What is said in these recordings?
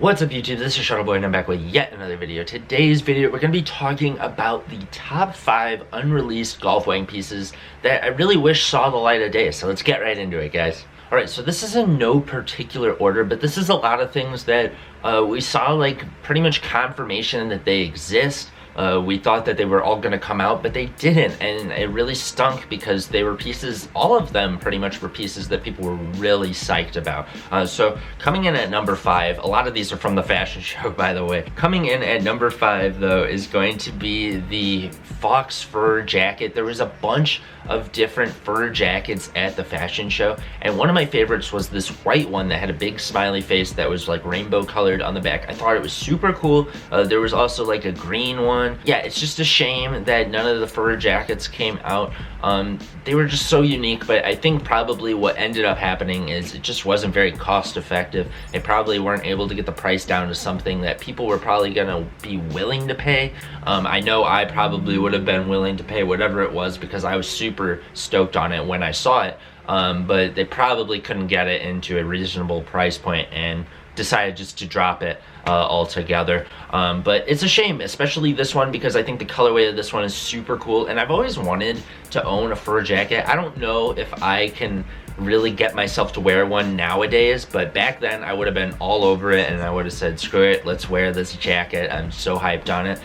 What's up YouTube, this is Shuttleboy and I'm back with yet another video. Today's video, we're going to be talking about the top 5 unreleased golf Wang pieces that I really wish saw the light of day. So let's get right into it, guys. Alright, so this is in no particular order, but this is a lot of things that we saw like pretty much confirmation that they exist. We thought that they were all going to come out, but they didn't, and it really stunk because they were pieces, all of them pretty much were pieces that people were really psyched about. So coming in at number 5, a lot of these are from the fashion show, by the way. Coming in at number 5 though is going to be the fox fur jacket. There was a bunch of different fur jackets at the fashion show, and one of my favorites was this white one that had a big smiley face that was like rainbow colored on the back. I thought it was super cool. There was also like a green one. Yeah, it's just a shame that none of the fur jackets came out. They were just so unique, but I think probably what ended up happening is it just wasn't very cost effective. They probably weren't able to get the price down to something that people were probably gonna be willing to pay. I know I probably would have been willing to pay whatever it was because I was super stoked on it when I saw it, but they probably couldn't get it into a reasonable price point and decided just to drop it altogether. But it's a shame, especially this one, because I think the colorway of this one is super cool, and I've always wanted to own a fur jacket. I don't know if I can really get myself to wear one nowadays, but back then I would have been all over it and I would have said, screw it, let's wear this jacket. I'm so hyped on it.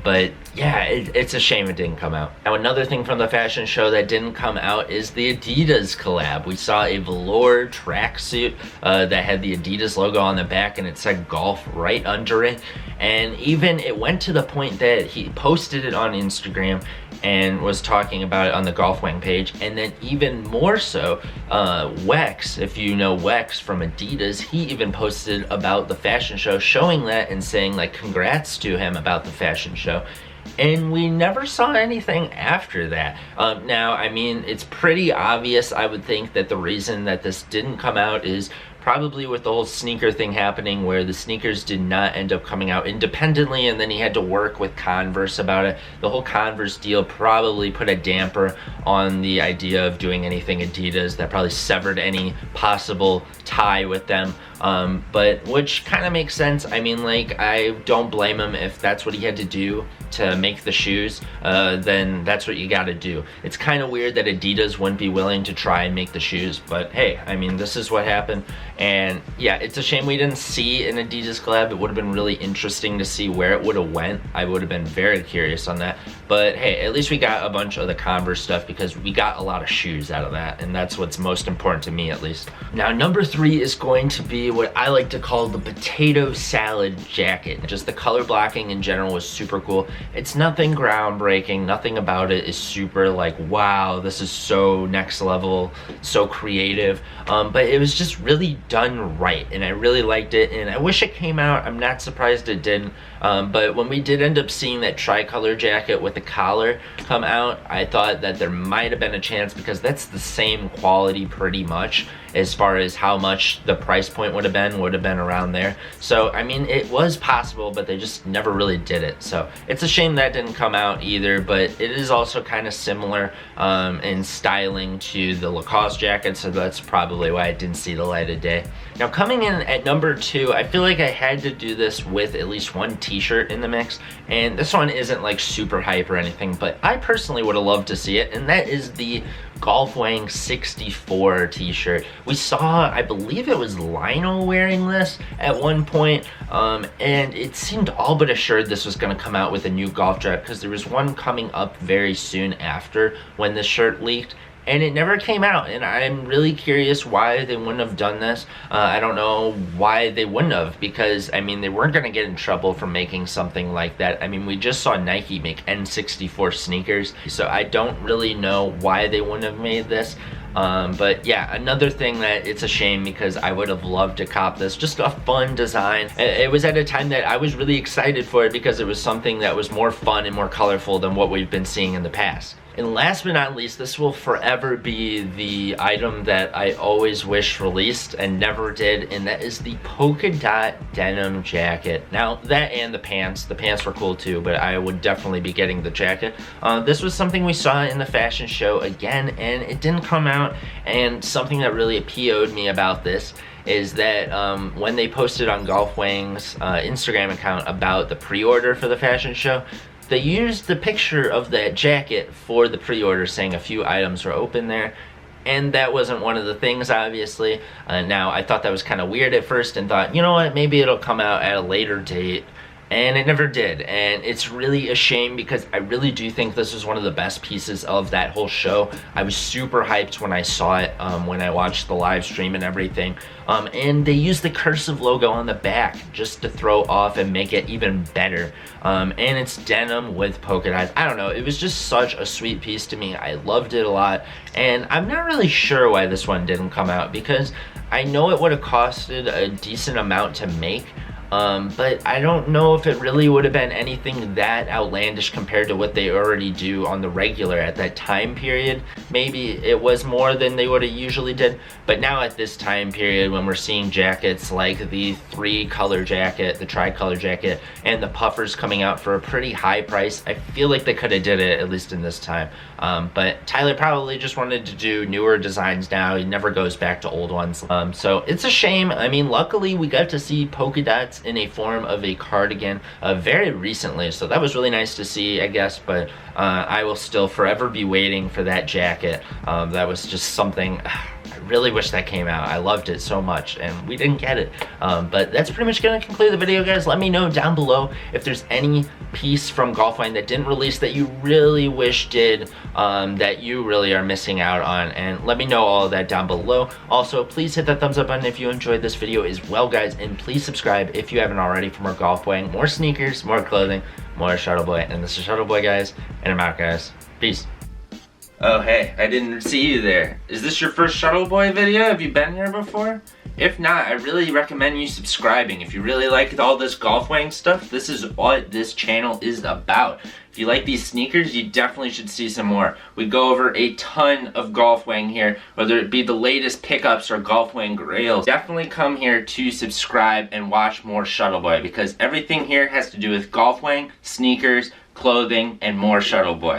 But yeah, it's a shame it didn't come out. Now, another thing from the fashion show that didn't come out is the Adidas collab. We saw a velour tracksuit that had the Adidas logo on the back and it said golf right under it, and even it went to the point that he posted it on Instagram and was talking about it on the Golf Wang page. And then even more so, Wex, if you know Wex from Adidas, he even posted about the fashion show, showing that and saying like congrats to him about the fashion show. And we never saw anything after that. Now, I mean, it's pretty obvious, I would think, that the reason that this didn't come out is probably with the whole sneaker thing happening, where the sneakers did not end up coming out independently, and then he had to work with Converse about it. The whole Converse deal probably put a damper on the idea of doing anything Adidas. That probably severed any possible tie with them. But which kind of makes sense. I mean, like, I don't blame him. If that's what he had to do to make the shoes, then that's what you gotta do. It's kind of weird that Adidas wouldn't be willing to try and make the shoes, but hey, I mean, this is what happened. And yeah, it's a shame we didn't see an Adidas collab. It would have been really interesting to see where it would have went. I would have been very curious on that. But hey, at least we got a bunch of the Converse stuff because we got a lot of shoes out of that, and that's what's most important to me, at least. Now, number 3 is going to be what I like to call the potato salad jacket. Just the color blocking in general was super cool. It's nothing groundbreaking, nothing about it is super like, wow, this is so next level, so creative, but it was just really done right, and I really liked it, and I wish it came out. I'm not surprised it didn't, but when we did end up seeing that tricolor jacket with the collar come out, I thought that there might have been a chance, because that's the same quality pretty much as far as how much the price point would have been around there. So I mean, it was possible, but they just never really did it. So it's a shame that didn't come out either, but it is also kind of similar in styling to the Lacoste jacket, so that's probably why it didn't see the light of day. Now, coming in at number 2, I feel like I had to do this with at least one t-shirt in the mix, and this one isn't like super hype or anything, but I personally would have loved to see it, and that is the Golf Wang 64 t-shirt. We saw, I believe it was Lionel wearing this at one point, and it seemed all but assured this was going to come out with a new golf dress, because there was one coming up very soon after when this shirt leaked, and it never came out, and I'm really curious why they wouldn't have done this. I don't know why they wouldn't have, because I mean, they weren't going to get in trouble for making something like that. I mean, we just saw Nike make N64 sneakers, so I don't really know why they wouldn't have made this. But yeah, another thing that it's a shame, because I would have loved to cop this. Just a fun design. It was at a time that I was really excited for it, because it was something that was more fun and more colorful than what we've been seeing in the past. And last but not least, this will forever be the item that I always wished released and never did, and that is the Polkadot denim jacket. Now, that and the pants were cool too, but I would definitely be getting the jacket. This was something we saw in the fashion show again, and it didn't come out, and something that really appealed me about this is that when they posted on Golf Wang's Instagram account about the pre-order for the fashion show, they used the picture of that jacket for the pre-order, saying a few items were open there. And that wasn't one of the things, obviously. Now, I thought that was kind of weird at first and thought, you know what, maybe it'll come out at a later date. And it never did, and it's really a shame because I really do think this was one of the best pieces of that whole show. I was super hyped when I saw it, when I watched the live stream and everything. And they used the cursive logo on the back just to throw off and make it even better. And it's denim with polka dots. I don't know, it was just such a sweet piece to me. I loved it a lot, and I'm not really sure why this one didn't come out because I know it would have costed a decent amount to make. But I don't know if it really would have been anything that outlandish compared to what they already do on the regular at that time period. Maybe it was more than they would have usually did, but now at this time period when we're seeing jackets like the 3-color jacket, the tri-color jacket, and the puffers coming out for a pretty high price, I feel like they could have did it at least in this time. But Tyler probably just wanted to do newer designs now. He never goes back to old ones. So it's a shame. I mean, luckily we got to see polka dots in a form of a cardigan very recently, so that was really nice to see, I guess. But I will still forever be waiting for that jacket. That was just something I really wish that came out. I loved it so much and we didn't get it. But that's pretty much gonna conclude the video, guys. Let me know down below if there's any piece from Golf Wang that didn't release that you really wish did, that you really are missing out on, and let me know all of that down below. Also, please hit that thumbs up button if you enjoyed this video as well, guys, and please subscribe if you haven't already for more Golf Wang, more sneakers, more clothing, more Shuttleboy. And this is Shuttleboy, guys, and I'm out, guys. Peace. Oh, hey, I didn't see you there. Is this your first Shuttleboy video? Have you been here before? If not, I really recommend you subscribing. If you really like all this Golf Wang stuff, this is what this channel is about. If you like these sneakers, you definitely should see some more. We go over a ton of Golf Wang here, whether it be the latest pickups or Golf Wang grails. Definitely come here to subscribe and watch more Shuttleboy, because everything here has to do with Golf Wang, sneakers, clothing, and more Shuttleboy.